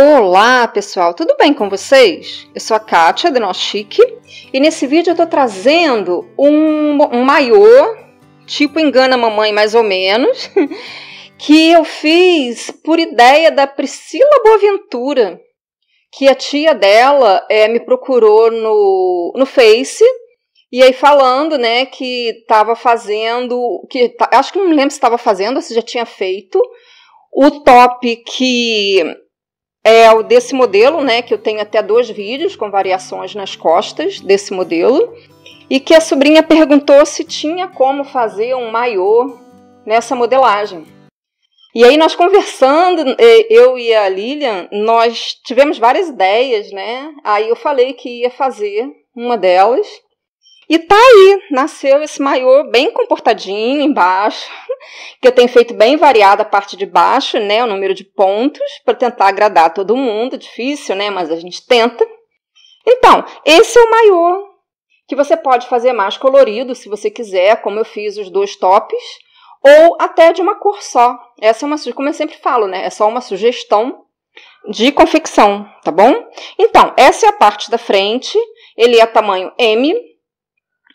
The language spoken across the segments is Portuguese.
Olá pessoal, tudo bem com vocês? Eu sou a Kátia, da Chique, e nesse vídeo eu tô trazendo um maiô, tipo Engana Mamãe mais ou menos, que eu fiz por ideia da Priscila Boaventura, que a tia dela me procurou no Face, e aí falando, né, que estava fazendo, acho que não me lembro se estava fazendo ou se já tinha feito, o top que é o desse modelo, né, que eu tenho até 2 vídeos com variações nas costas desse modelo, e que a sobrinha perguntou se tinha como fazer um maiô nessa modelagem. E aí nós conversando, eu e a Lilian, nós tivemos várias ideias, né, aí eu falei que ia fazer uma delas, e tá aí, nasceu esse maiô bem comportadinho embaixo, que eu tenho feito bem variada a parte de baixo, né, o número de pontos, para tentar agradar todo mundo, difícil, né, mas a gente tenta. Então, esse é o maiô, que você pode fazer mais colorido, se você quiser, como eu fiz os 2 tops, ou até de uma cor só. Essa é uma, como eu sempre falo, né, é só uma sugestão de confecção, tá bom? Então, essa é a parte da frente, ele é tamanho M,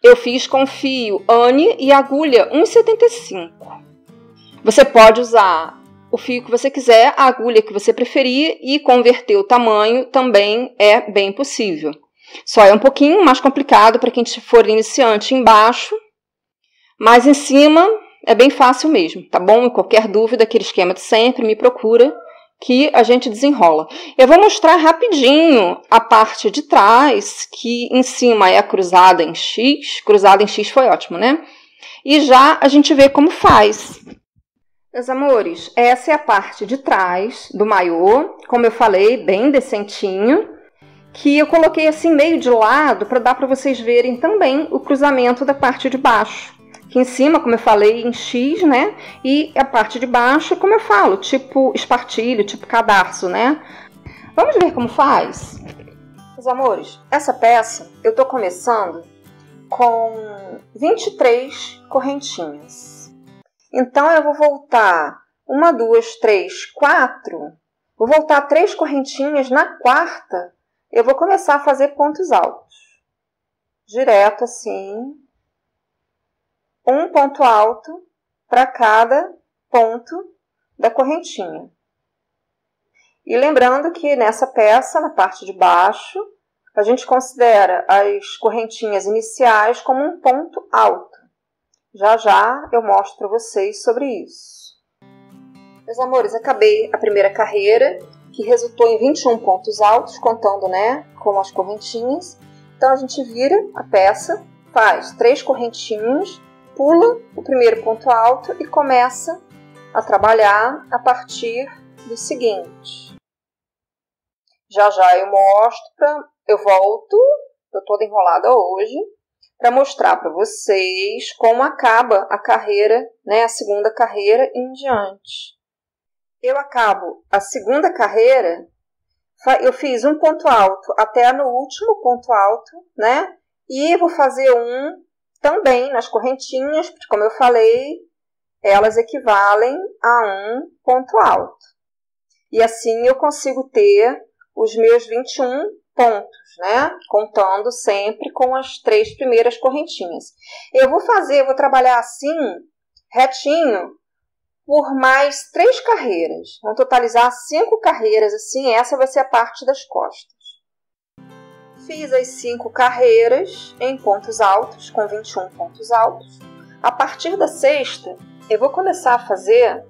eu fiz com fio Anne e agulha 1,75. Você pode usar o fio que você quiser, a agulha que você preferir e converter o tamanho também é bem possível. Só é um pouquinho mais complicado para quem for iniciante embaixo, mas em cima é bem fácil mesmo, tá bom? E qualquer dúvida, aquele esquema de sempre, me procura que a gente desenrola. Eu vou mostrar rapidinho a parte de trás, que em cima é a cruzada em X. Cruzada em X foi ótimo, né? E já a gente vê como faz. Meus amores, essa é a parte de trás do maiô, como eu falei, bem decentinho, que eu coloquei assim meio de lado para dar para vocês verem também o cruzamento da parte de baixo. Aqui em cima, como eu falei, em X, né? E a parte de baixo, como eu falo, tipo espartilho, tipo cadarço, né? Vamos ver como faz? Meus amores, essa peça eu tô começando com 23 correntinhas. Então, eu vou voltar 1, 2, 3, 4. Vou voltar 3 correntinhas. Na 4ª, eu vou começar a fazer pontos altos. Direto assim. Um ponto alto para cada ponto da correntinha. E lembrando que nessa peça, na parte de baixo, a gente considera as correntinhas iniciais como um ponto alto. Já já eu mostro para vocês sobre isso. Meus amores, acabei a primeira carreira, que resultou em 21 pontos altos, contando, né, com as correntinhas. Então a gente vira a peça, faz 3 correntinhas, pula o primeiro ponto alto e começa a trabalhar a partir do seguinte. Já já eu mostro, eu volto, estou toda enrolada hoje, para mostrar para vocês como acaba a carreira, né, a segunda carreira em diante. Eu acabo a segunda carreira, eu fiz um ponto alto até no último ponto alto, né, e vou fazer um também nas correntinhas, porque como eu falei, elas equivalem a um ponto alto. E assim eu consigo ter os meus 21 pontos, né? Contando sempre com as 3 primeiras correntinhas. Eu vou trabalhar assim, retinho, por mais 3 carreiras. Vamos totalizar 5 carreiras, assim, essa vai ser a parte das costas. Fiz as 5 carreiras em pontos altos, com 21 pontos altos. A partir da 6ª, eu vou começar a fazer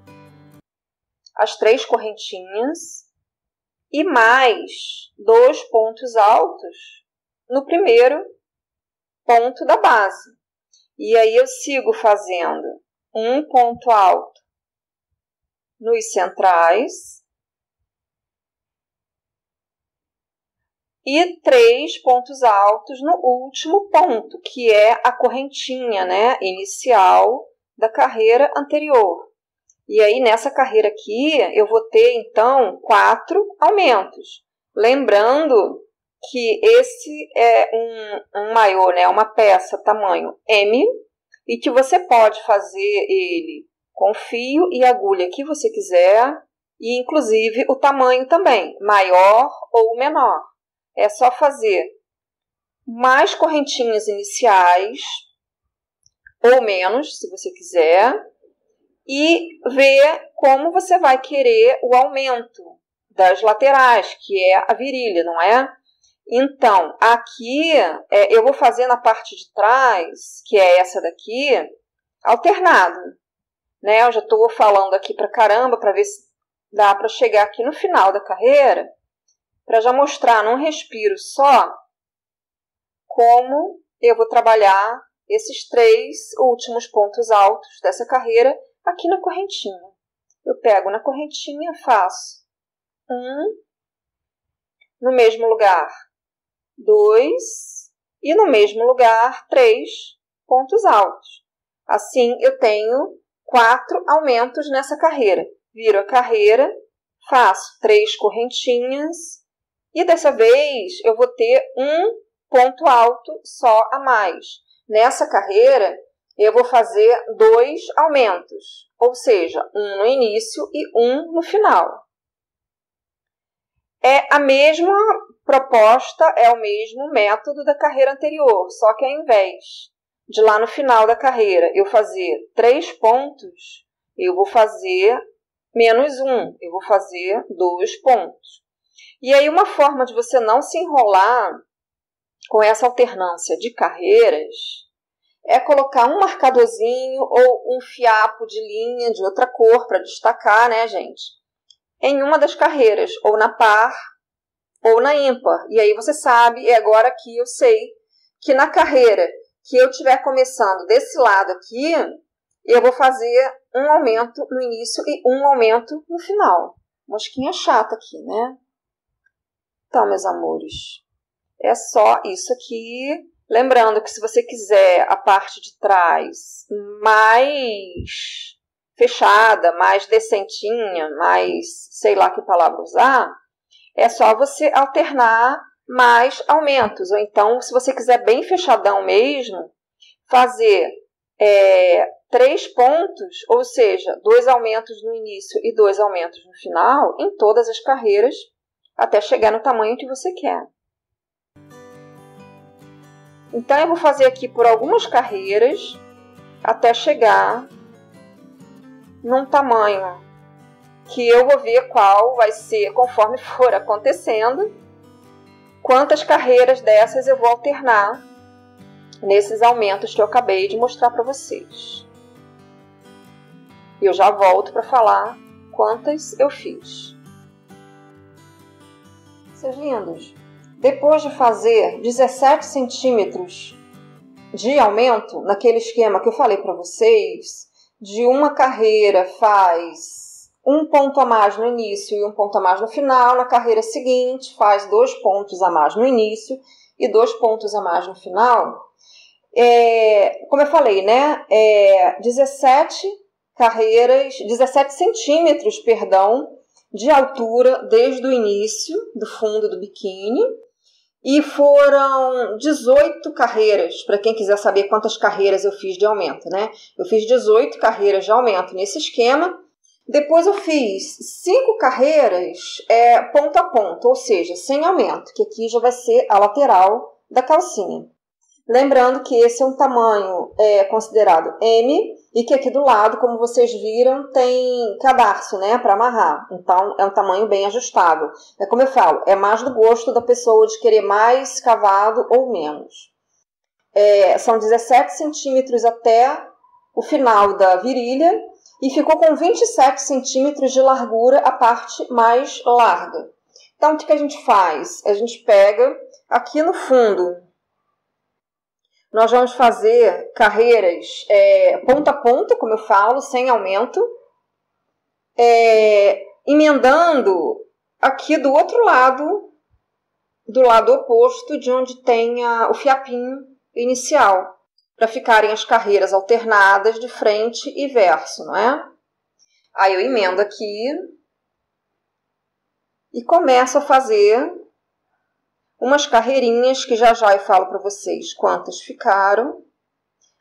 as 3 correntinhas e mais 2 pontos altos no primeiro ponto da base. E aí eu sigo fazendo um ponto alto nos centrais e 3 pontos altos no último ponto, que é a correntinha, né, inicial da carreira anterior. E aí, nessa carreira aqui, eu vou ter, então, 4 aumentos. Lembrando que esse é um maiô, né, uma peça tamanho M, e que você pode fazer ele com fio e agulha que você quiser, E, inclusive, o tamanho também, maior ou menor. É só fazer mais correntinhas iniciais, ou menos, se você quiser, e ver como você vai querer o aumento das laterais, que é a virilha, não é? Então, aqui eu vou fazer na parte de trás, que é essa daqui, alternado. Né? Eu já estou falando aqui pra caramba, para ver se dá para chegar aqui no final da carreira, para já mostrar num respiro só como eu vou trabalhar esses 3 últimos pontos altos dessa carreira aqui na correntinha. Eu pego na correntinha, faço 1, no mesmo lugar 2 e no mesmo lugar 3 pontos altos. Assim eu tenho 4 aumentos nessa carreira. Viro a carreira, faço 3 correntinhas e dessa vez eu vou ter um ponto alto só a mais. Nessa carreira eu vou fazer 2 aumentos, ou seja, um no início e um no final. É a mesma proposta, é o mesmo método da carreira anterior, só que ao invés de lá no final da carreira eu fazer 3 pontos, eu vou fazer menos 1, eu vou fazer 2 pontos. E aí uma forma de você não se enrolar com essa alternância de carreiras é colocar um marcadorzinho ou um fiapo de linha de outra cor para destacar, né, gente? Em uma das carreiras, ou na par ou na ímpar. E aí você sabe, e agora aqui eu sei que na carreira que eu estiver começando desse lado aqui, eu vou fazer um aumento no início e um aumento no final. Mosquinha chata aqui, né? Então, meus amores, é só isso aqui. Lembrando que se você quiser a parte de trás mais fechada, mais decentinha, mais sei lá que palavra usar, é só você alternar mais aumentos. Ou então, se você quiser bem fechadão mesmo, fazer 3 pontos, ou seja, 2 aumentos no início e 2 aumentos no final, em todas as carreiras, até chegar no tamanho que você quer. Então, eu vou fazer aqui por algumas carreiras, até chegar num tamanho que eu vou ver qual vai ser, conforme for acontecendo, quantas carreiras dessas eu vou alternar nesses aumentos que eu acabei de mostrar para vocês. Eu já volto para falar quantas eu fiz. Seus lindos, depois de fazer 17 centímetros de aumento, naquele esquema que eu falei para vocês, de uma carreira faz um ponto a mais no início e um ponto a mais no final, na carreira seguinte faz 2 pontos a mais no início e 2 pontos a mais no final. Como eu falei, né? 17 centímetros, de altura desde o início do fundo do biquíni. E foram 18 carreiras, para quem quiser saber quantas carreiras eu fiz de aumento, né? Eu fiz 18 carreiras de aumento nesse esquema. Depois eu fiz 5 carreiras ponto a ponto, ou seja, sem aumento, que aqui já vai ser a lateral da calcinha. Lembrando que esse é um tamanho considerado M e que aqui do lado, como vocês viram, tem cadarço, né, para amarrar. Então, é um tamanho bem ajustável. É como eu falo, é mais do gosto da pessoa de querer mais cavado ou menos. São 17 centímetros até o final da virilha e ficou com 27 centímetros de largura a parte mais larga. Então, o que a gente faz? A gente pega aqui no fundo. Nós vamos fazer carreiras ponta a ponta, como eu falo, sem aumento, emendando aqui do outro lado, do lado oposto de onde tem o fiapinho inicial, para ficarem as carreiras alternadas de frente e verso, não é? Aí eu emendo aqui e começo a fazer umas carreirinhas que já eu falo para vocês quantas ficaram,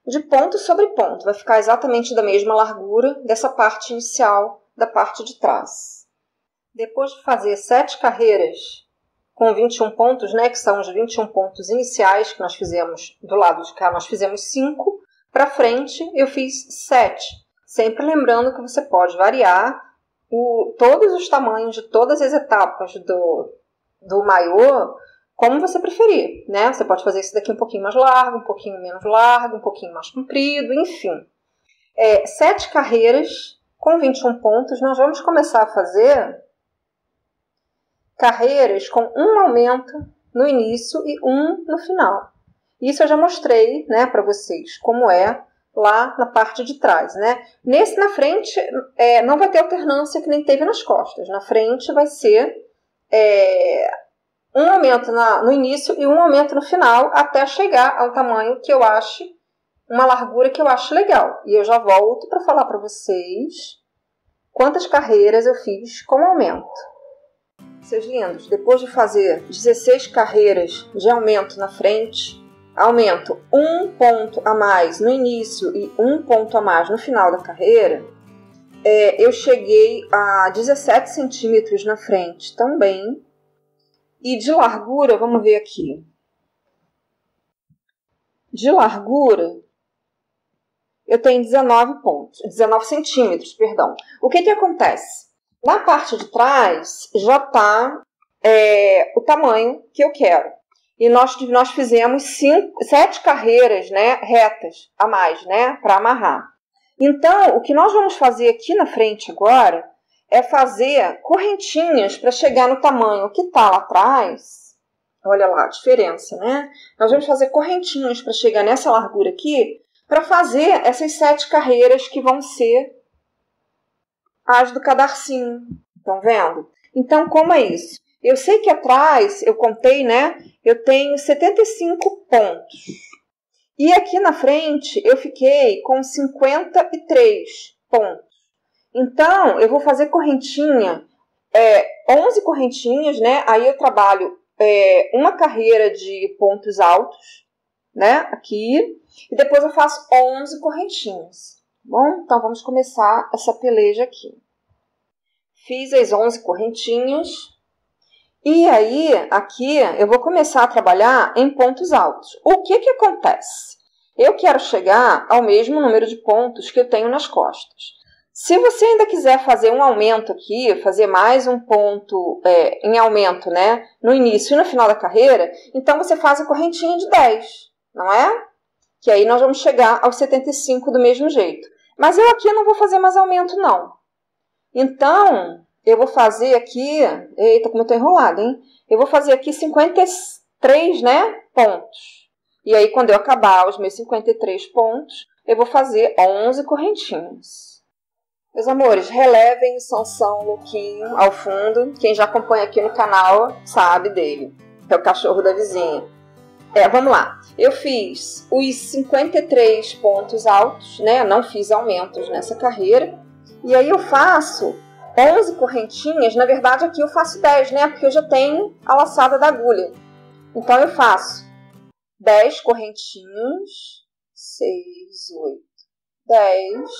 de ponto sobre ponto. Vai ficar exatamente da mesma largura dessa parte inicial da parte de trás. Depois de fazer 7 carreiras com 21 pontos, né, que são os 21 pontos iniciais que nós fizemos do lado de cá, nós fizemos 5, para frente eu fiz 7. Sempre lembrando que você pode variar todos os tamanhos de todas as etapas do maiô, como você preferir, né? Você pode fazer esse daqui um pouquinho mais largo, um pouquinho menos largo, um pouquinho mais comprido, enfim. 7 carreiras com 21 pontos, nós vamos começar a fazer carreiras com um aumento no início e um no final. Isso eu já mostrei, né, para vocês como é lá na parte de trás, né? Nesse na frente não vai ter alternância que nem teve nas costas. Na frente vai ser um aumento no início e um aumento no final até chegar ao tamanho que eu ache, uma largura que eu acho legal. E eu já volto para falar para vocês quantas carreiras eu fiz com aumento. Seus lindos, depois de fazer 16 carreiras de aumento na frente, aumento 1 ponto a mais no início e 1 ponto a mais no final da carreira, eu cheguei a 17 centímetros na frente também. E de largura, vamos ver aqui. De largura, eu tenho 19 centímetros, perdão. O que acontece? Na parte de trás já está o tamanho que eu quero. E nós fizemos 7 carreiras, né, retas a mais, né, para amarrar. Então, o que nós vamos fazer aqui na frente agora é fazer correntinhas para chegar no tamanho que está lá atrás. Olha lá a diferença, né? Nós vamos fazer correntinhas para chegar nessa largura aqui, para fazer essas 7 carreiras que vão ser as do cadarcinho. Estão vendo? Então, como é isso? Eu sei que atrás, eu contei, né? Eu tenho 75 pontos. E aqui na frente, eu fiquei com 53 pontos. Então, eu vou fazer correntinha, 11 correntinhas, né? Aí eu trabalho uma carreira de pontos altos, né? Aqui. E depois eu faço 11 correntinhas. Bom, então vamos começar essa peleja aqui. Fiz as 11 correntinhas. E aí, aqui, eu vou começar a trabalhar em pontos altos. O que acontece? Eu quero chegar ao mesmo número de pontos que eu tenho nas costas. Se você ainda quiser fazer um aumento aqui, fazer mais um ponto em aumento, né, no início e no final da carreira, então você faz a correntinha de 10, não é? Que aí nós vamos chegar aos 75 do mesmo jeito. Mas eu aqui não vou fazer mais aumento, não. Então, eu vou fazer aqui... Eita, como eu tô enrolada, hein? Eu vou fazer aqui 53, né, pontos. E aí, quando eu acabar os meus 53 pontos, eu vou fazer 11 correntinhas. Meus amores, relevem o Sansão louquinho ao fundo. Quem já acompanha aqui no canal sabe dele. É o cachorro da vizinha. Vamos lá. Eu fiz os 53 pontos altos, né? Não fiz aumentos nessa carreira. E aí eu faço 11 correntinhas. Na verdade, aqui eu faço 10, né? Porque eu já tenho a laçada da agulha. Então, eu faço 10 correntinhas. 6, 8, 10...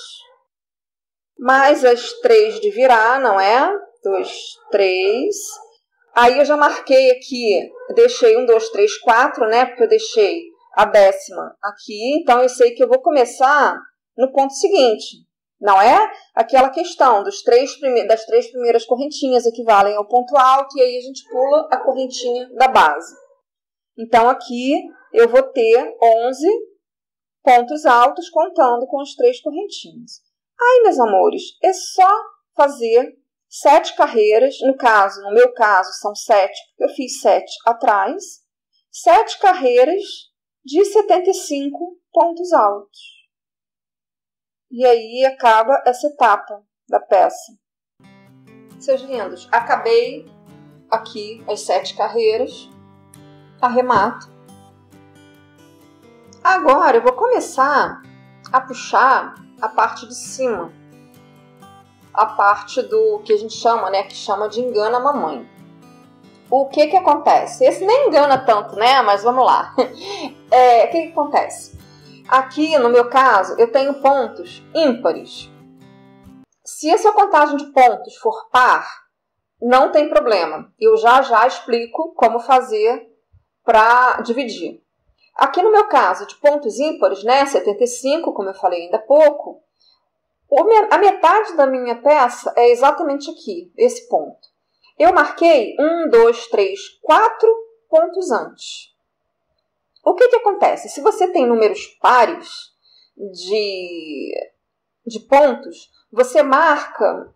mais as 3 de virar, não é? 2, 3. Aí eu já marquei aqui, deixei 1, 2, 3, 4, né? Porque eu deixei a 10ª aqui. Então, eu sei que eu vou começar no ponto seguinte. Não é? Aquela questão das 3 primeiras correntinhas equivalem ao ponto alto. E aí a gente pula a correntinha da base. Então, aqui eu vou ter 11 pontos altos contando com as 3 correntinhas. Aí, meus amores, é só fazer 7 carreiras. No meu caso, são 7, porque eu fiz 7 atrás. 7 carreiras de 75 pontos altos. E aí acaba essa etapa da peça. Seus lindos, acabei aqui as 7 carreiras. Arremato. Agora eu vou começar a puxar a parte de cima, a parte do que a gente chama, né, que chama de engana mamãe. O que acontece? Esse nem engana tanto, né, mas vamos lá. O que acontece? Aqui, no meu caso, eu tenho pontos ímpares. Se a sua contagem de pontos for par, não tem problema. Eu já explico como fazer para dividir. Aqui no meu caso de pontos ímpares, né, 75, como eu falei ainda há pouco, a metade da minha peça é exatamente aqui, esse ponto. Eu marquei 1, 2, 3, 4 pontos antes. O que acontece? Se você tem números pares de pontos, você marca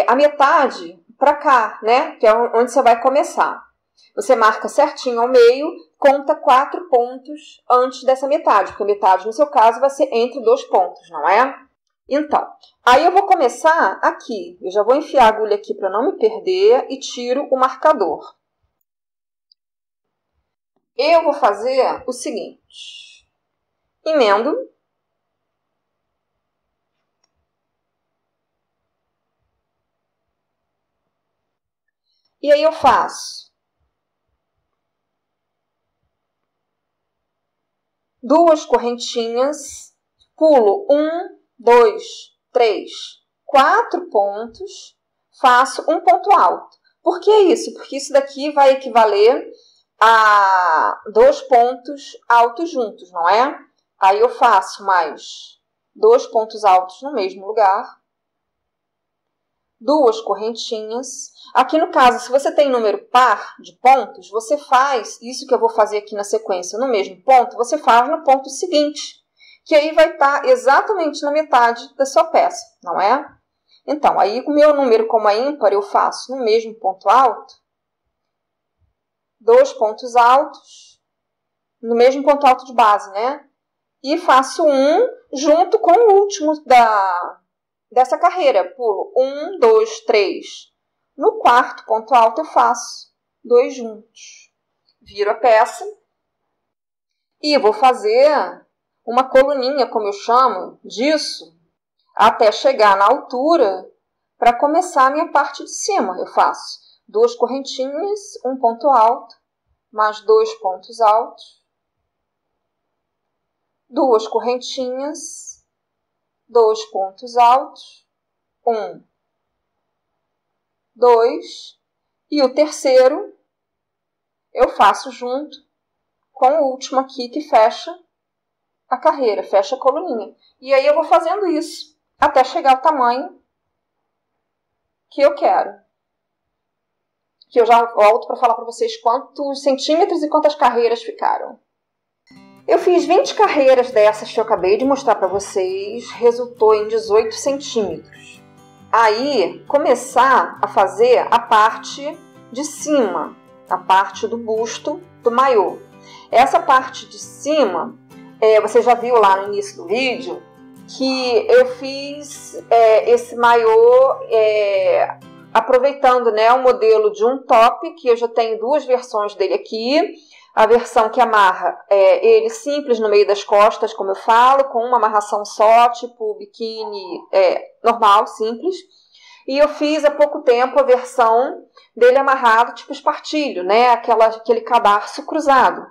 a metade para cá, né? Que é onde você vai começar. Você marca certinho ao meio, conta 4 pontos antes dessa metade, porque a metade, no seu caso, vai ser entre 2 pontos, não é? Então, aí eu vou começar aqui. Eu já vou enfiar a agulha aqui para não me perder e tiro o marcador. Eu vou fazer o seguinte. Emendo. E aí eu faço 2 correntinhas, pulo 1, 2, 3, 4 pontos, faço um ponto alto. Por que isso? Porque isso daqui vai equivaler a 2 pontos altos juntos, não é? Aí eu faço mais 2 pontos altos no mesmo lugar, 2 correntinhas. Aqui no caso, se você tem número par de pontos, você faz isso que eu vou fazer aqui na sequência no mesmo ponto, você faz no ponto seguinte, que aí vai estar exatamente na metade da sua peça, não é? Então, aí o meu número como é ímpar, eu faço no mesmo ponto alto, 2 pontos altos, no mesmo ponto alto de base, né? E faço um junto com o último dessa carreira. Pulo 1, 2, 3. No quarto ponto alto eu faço 2 juntos. Viro a peça e vou fazer uma coluninha, como eu chamo disso, até chegar na altura para começar a minha parte de cima. Eu faço 2 correntinhas, um ponto alto, mais 2 pontos altos, 2 correntinhas, 2 pontos altos, 1, 2, e o terceiro eu faço junto com o último aqui que fecha a carreira, fecha a coluninha. E aí eu vou fazendo isso até chegar ao tamanho que eu quero. Que eu já volto para falar para vocês quantos centímetros e quantas carreiras ficaram. Eu fiz 20 carreiras dessas que eu acabei de mostrar para vocês, resultou em 18 centímetros. Aí, começar a fazer a parte de cima, a parte do busto do maiô. Essa parte de cima, você já viu lá no início do vídeo, que eu fiz esse maiô aproveitando, né, o modelo de um top, que eu já tenho 2 versões dele aqui. A versão que amarra ele simples no meio das costas, como eu falo, com uma amarração só, tipo biquíni normal, simples. E eu fiz há pouco tempo a versão dele amarrado, tipo espartilho, né? Aquele cadarço cruzado.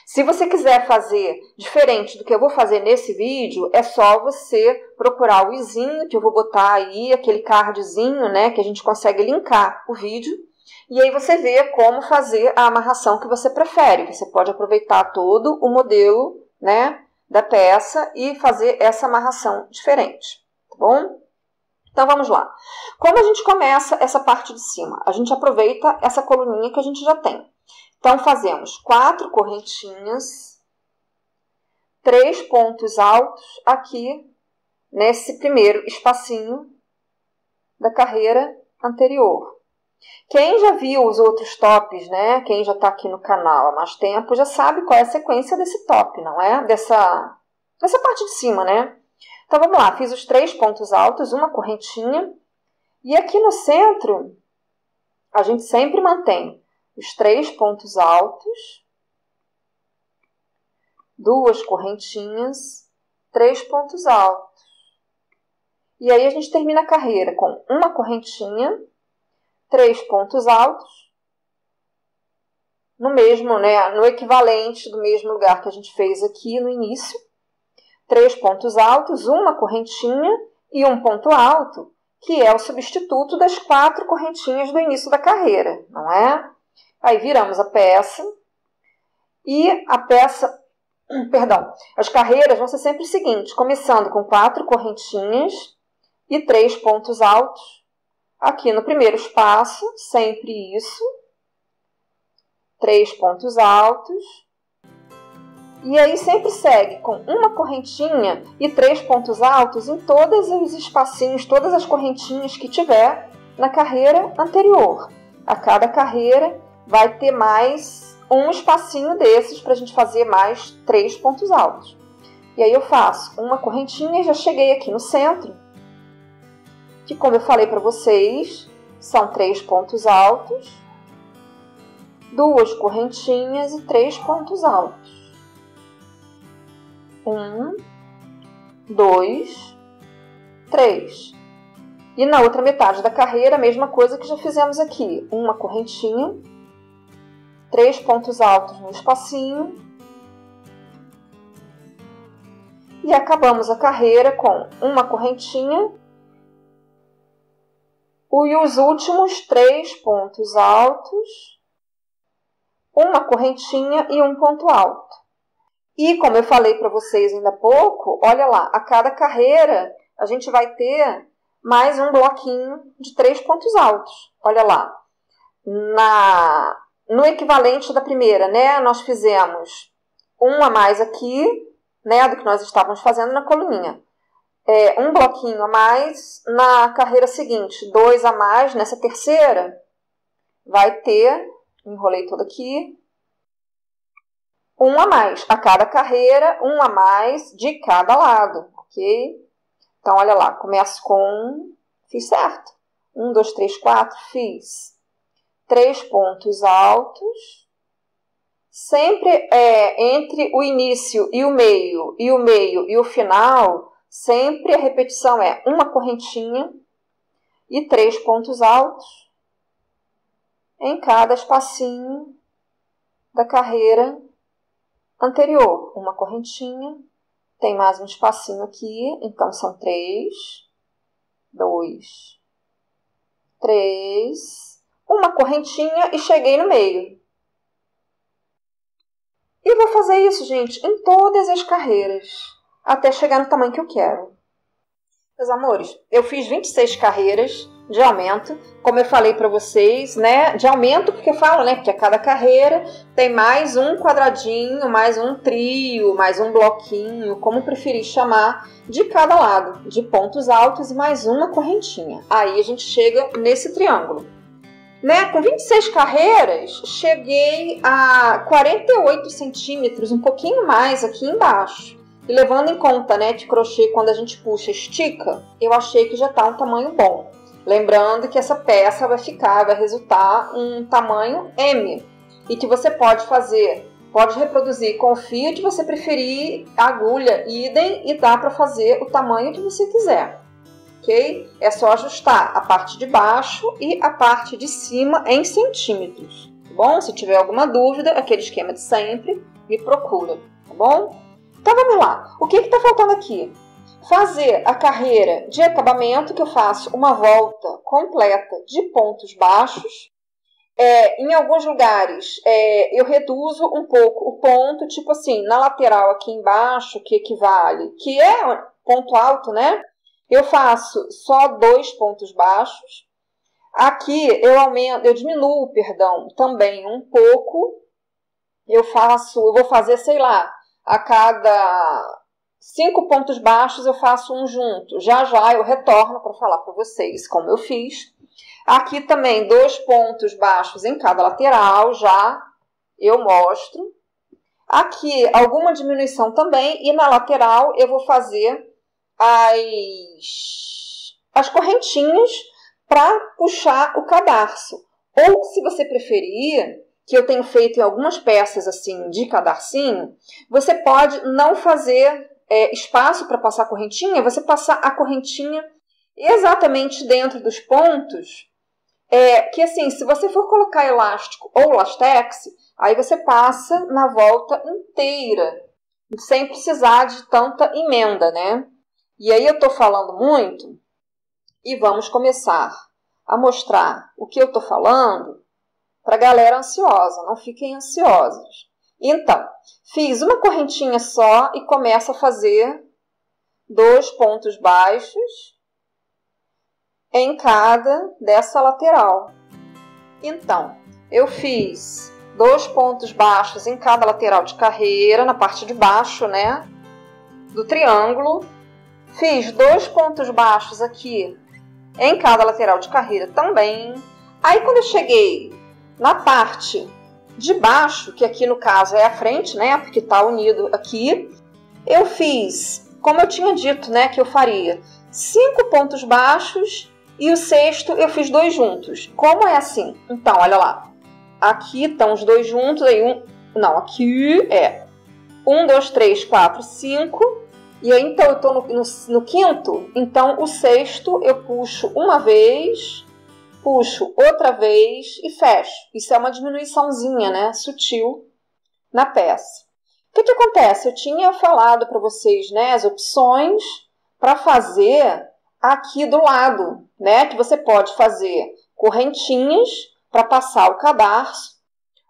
Se você quiser fazer diferente do que eu vou fazer nesse vídeo, é só você procurar o izinho, que eu vou botar aí, aquele cardzinho, né? Que a gente consegue linkar o vídeo. E aí você vê como fazer a amarração que você prefere. Você pode aproveitar todo o modelo, né, da peça e fazer essa amarração diferente, tá bom? Então vamos lá. Como a gente começa essa parte de cima? A gente aproveita essa coluninha que a gente já tem. Então fazemos 4 correntinhas, 3 pontos altos aqui nesse primeiro espacinho da carreira anterior. Quem já viu os outros tops, né? Quem já está aqui no canal há mais tempo, já sabe qual é a sequência desse top, não é? Dessa parte de cima, né? Então, vamos lá. Fiz os 3 pontos altos, uma correntinha. E aqui no centro, a gente sempre mantém os 3 pontos altos, 2 correntinhas, 3 pontos altos. E aí, a gente termina a carreira com uma correntinha, 3 pontos altos, no mesmo, né, no equivalente do mesmo lugar que a gente fez aqui no início. 3 pontos altos, uma correntinha e um ponto alto. que é o substituto das 4 correntinhas do início da carreira, não é? Aí viramos a peça e as carreiras vão ser sempre o seguinte, começando com 4 correntinhas e 3 pontos altos. Aqui no primeiro espaço, sempre isso, 3 pontos altos. E aí sempre segue com uma correntinha e 3 pontos altos em todos os espacinhos, todas as correntinhas que tiver na carreira anterior. A cada carreira vai ter mais um espacinho desses para a gente fazer mais 3 pontos altos. E aí eu faço uma correntinha e já cheguei aqui no centro, que como eu falei para vocês, são 3 pontos altos, 2 correntinhas e 3 pontos altos. 1, 2, 3. E na outra metade da carreira, a mesma coisa que já fizemos aqui. Uma correntinha, 3 pontos altos no espacinho. E acabamos a carreira com uma correntinha e os últimos 3 pontos altos, uma correntinha e um ponto alto. E como eu falei para vocês ainda há pouco, olha lá, a cada carreira a gente vai ter mais um bloquinho de 3 pontos altos. Olha lá, no equivalente da primeira, né, nós fizemos um a mais aqui, né, do que nós estávamos fazendo na coluninha. Um bloquinho a mais na carreira seguinte, 2 a mais nessa terceira, vai ter, enrolei tudo aqui, um a mais, a cada carreira, um a mais de cada lado, ok? Então, olha lá, começo com, fiz certo, 1, 2, 3, 4, fiz 3 pontos altos, sempre entre o início e o meio e o final, sempre a repetição é uma correntinha e 3 pontos altos em cada espacinho da carreira anterior. Uma correntinha, tem mais um espacinho aqui, então são 3, 2, 3, uma correntinha e cheguei no meio. E vou fazer isso, gente, em todas as carreiras, até chegar no tamanho que eu quero. Meus amores, eu fiz 26 carreiras de aumento, como eu falei para vocês, né? De aumento porque eu falo, né? Porque a cada carreira tem mais um quadradinho, mais um trio, mais um bloquinho, como preferir chamar, de cada lado, de pontos altos e mais uma correntinha. Aí a gente chega nesse triângulo. Né? Com 26 carreiras, cheguei a 48 centímetros, um pouquinho mais aqui embaixo. E levando em conta, né, que crochê, quando a gente puxa, estica, eu achei que já está um tamanho bom. Lembrando que essa peça vai resultar um tamanho M. E que você pode reproduzir com o fio de você preferir, agulha, idem, e dá para fazer o tamanho que você quiser. Ok? É só ajustar a parte de baixo e a parte de cima em centímetros. Tá bom? Se tiver alguma dúvida, aquele esquema de sempre, me procura. Tá bom? Então vamos lá. O que está faltando aqui? Fazer a carreira de acabamento, que eu faço uma volta completa de pontos baixos. Em alguns lugares eu reduzo um pouco o ponto, tipo assim, na lateral aqui embaixo, que equivale, que é ponto alto, né? Eu faço só 2 pontos baixos. Aqui eu diminuo, também um pouco. Eu vou fazer, sei lá, a cada 5 pontos baixos eu faço um junto. Já eu retorno para falar para vocês como eu fiz. Aqui também 2 pontos baixos em cada lateral, já eu mostro. Aqui alguma diminuição também e na lateral eu vou fazer as correntinhas para puxar o cadarço. Ou, se você preferir, que eu tenho feito em algumas peças assim de cadarcinho, você pode não fazer espaço para passar a correntinha, você passar a correntinha exatamente dentro dos pontos, que assim, se você for colocar elástico ou lastex, aí você passa na volta inteira, sem precisar de tanta emenda, né? E aí eu tô falando muito, E vamos começar a mostrar o que eu estou falando para a galera ansiosa, não fiquem ansiosos. Então, fiz uma correntinha só e começo a fazer 2 pontos baixos em cada dessa lateral. Então, eu fiz 2 pontos baixos em cada lateral de carreira, na parte de baixo, né, do triângulo. Fiz 2 pontos baixos aqui em cada lateral de carreira também. Aí, quando eu cheguei na parte de baixo, que aqui no caso é a frente, né, porque tá unido aqui, eu fiz, como eu tinha dito, né, que eu faria 5 pontos baixos e o sexto eu fiz 2 juntos. Como é assim? Então, olha lá. Aqui estão os 2 juntos, aí aqui é 1, 2, 3, 4, 5. E aí, então, eu estou no quinto, então o sexto eu puxo uma vez, puxo outra vez e fecho. Isso é uma diminuiçãozinha, né, sutil na peça. O que acontece? Eu tinha falado para vocês, né, as opções para fazer aqui do lado, né, que você pode fazer correntinhas para passar o cadarço,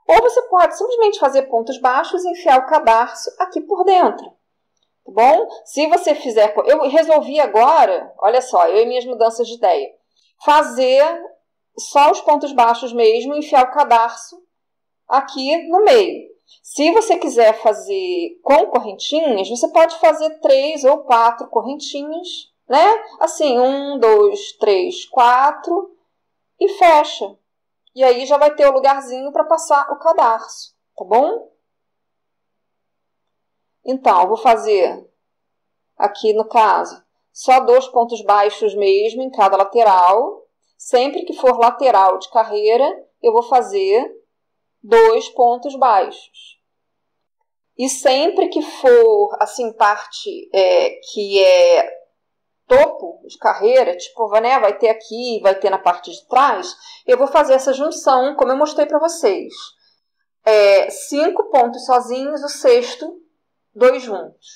ou você pode simplesmente fazer pontos baixos e enfiar o cadarço aqui por dentro. Tá bom? Se você fizer... Eu resolvi agora, olha só, eu e minhas mudanças de ideia, fazer só os pontos baixos mesmo e enfiar o cadarço aqui no meio. Se você quiser fazer com correntinhas, você pode fazer 3 ou 4 correntinhas, né? Assim, 1, 2, 3, 4 e fecha. E aí já vai ter o lugarzinho para passar o cadarço, tá bom? Então, eu vou fazer aqui no caso só 2 pontos baixos mesmo em cada lateral. Sempre que for lateral de carreira, eu vou fazer 2 pontos baixos. E sempre que for, assim, parte que é topo de carreira, tipo, né, vai ter aqui, vai ter na parte de trás, eu vou fazer essa junção, como eu mostrei para vocês. 5 pontos sozinhos, o sexto, 2 juntos.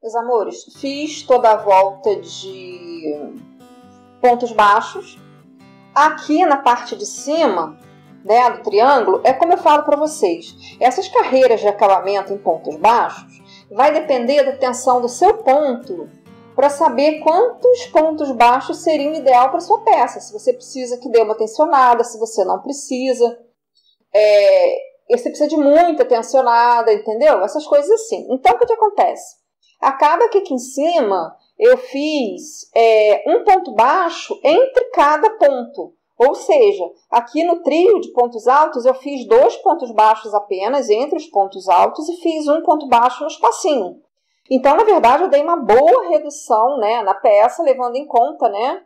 Meus amores, fiz toda a volta de pontos baixos. Aqui na parte de cima, né, do triângulo, é como eu falo para vocês. Essas carreiras de acabamento em pontos baixos vai depender da tensão do seu ponto para saber quantos pontos baixos seriam ideal para sua peça. Se você precisa que dê uma tensionada, se você não precisa. Você precisa de muita tensionada, entendeu? Essas coisas assim. Então, o que acontece? Acaba que aqui em cima eu fiz um ponto baixo entre cada ponto. Ou seja, aqui no trio de pontos altos eu fiz 2 pontos baixos apenas entre os pontos altos e fiz um ponto baixo no espacinho. Então, na verdade, eu dei uma boa redução, né, na peça, levando em conta, né,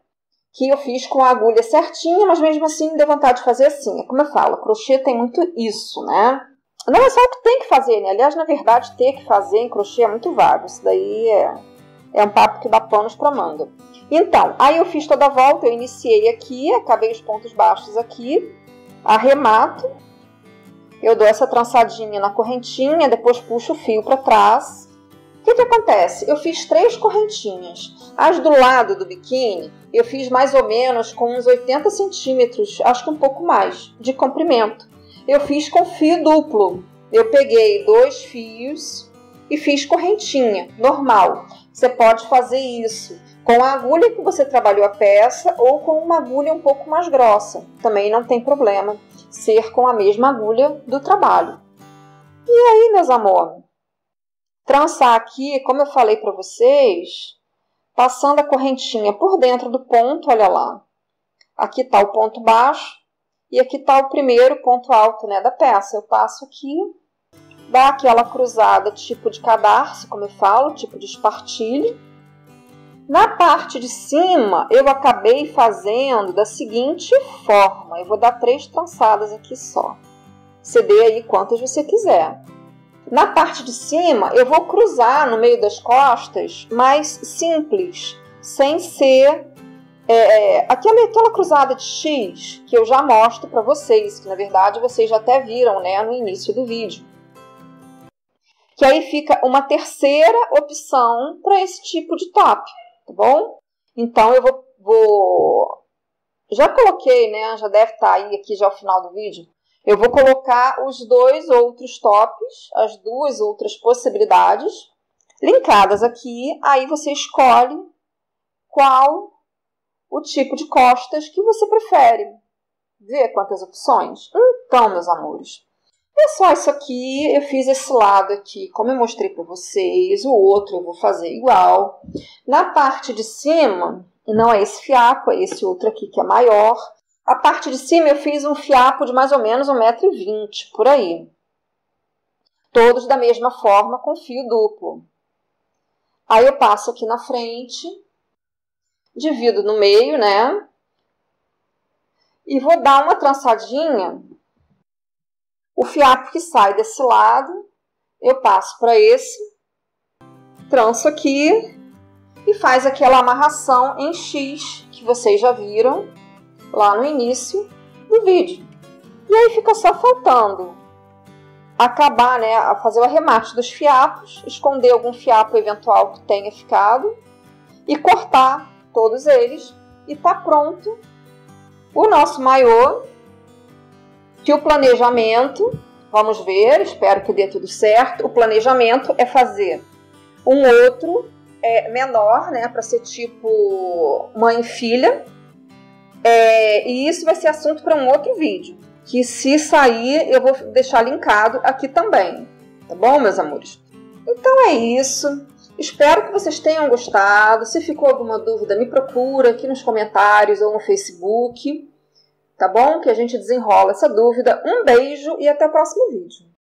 que eu fiz com a agulha certinha, mas mesmo assim me deu vontade de fazer assim. Como eu falo, crochê tem muito isso, né? Não é só o que tem que fazer, né? Aliás, na verdade, ter que fazer em crochê é muito vago. Isso daí é um papo que dá panos para manga. Então, aí eu fiz toda a volta, eu iniciei aqui, acabei os pontos baixos aqui, arremato, eu dou essa trançadinha na correntinha, depois puxo o fio para trás. O que acontece? Eu fiz 3 correntinhas. As do lado do biquíni, eu fiz mais ou menos com uns 80 centímetros, acho que um pouco mais, de comprimento. Eu fiz com fio duplo. Eu peguei 2 fios e fiz correntinha, normal. Você pode fazer isso com a agulha que você trabalhou a peça ou com uma agulha um pouco mais grossa. Também não tem problema ser com a mesma agulha do trabalho. E aí, meus amores? Trançar aqui, como eu falei para vocês, passando a correntinha por dentro do ponto, olha lá. Aqui está o ponto baixo e aqui está o primeiro ponto alto, né, da peça. Eu passo aqui, dá aquela cruzada tipo de cadarço, como eu falo, tipo de espartilho. Na parte de cima, eu acabei fazendo da seguinte forma. Eu vou dar 3 trançadas aqui só. Você dê aí quantas você quiser. Na parte de cima, eu vou cruzar no meio das costas, mais simples, sem ser aquela cruzada de X, que eu já mostro para vocês, que na verdade vocês já até viram, né, no início do vídeo. Que aí fica uma terceira opção para esse tipo de top, tá bom? Então, eu Já coloquei, né? Já deve estar aí aqui já ao final do vídeo. Eu vou colocar os dois outros tops, as duas outras possibilidades, linkadas aqui. Aí você escolhe qual o tipo de costas que você prefere. Vê quantas opções? Então, meus amores, é só isso aqui. Eu fiz esse lado aqui, como eu mostrei para vocês. O outro eu vou fazer igual. Na parte de cima, não é esse fiapo, é esse outro aqui que é maior. A parte de cima eu fiz um fiapo de mais ou menos 1,20 m, por aí. Todos da mesma forma, com fio duplo. Aí eu passo aqui na frente, divido no meio, né? E vou dar uma trançadinha. O fiapo que sai desse lado, eu passo para esse, tranço aqui e faz aquela amarração em X que vocês já viram lá no início do vídeo. E aí fica só faltando acabar, né, a fazer o arremate dos fiapos, esconder algum fiapo eventual que tenha ficado e cortar todos eles e tá pronto o nosso maiô. Que o planejamento, vamos ver, espero que dê tudo certo. O planejamento é fazer um outro menor, né, para ser tipo mãe e filha. E isso vai ser assunto para um outro vídeo, que se sair eu vou deixar linkado aqui também, tá bom, meus amores? Então é isso, espero que vocês tenham gostado. Se ficou alguma dúvida, me procura aqui nos comentários ou no Facebook, tá bom? Que a gente desenrola essa dúvida. Um beijo e até o próximo vídeo.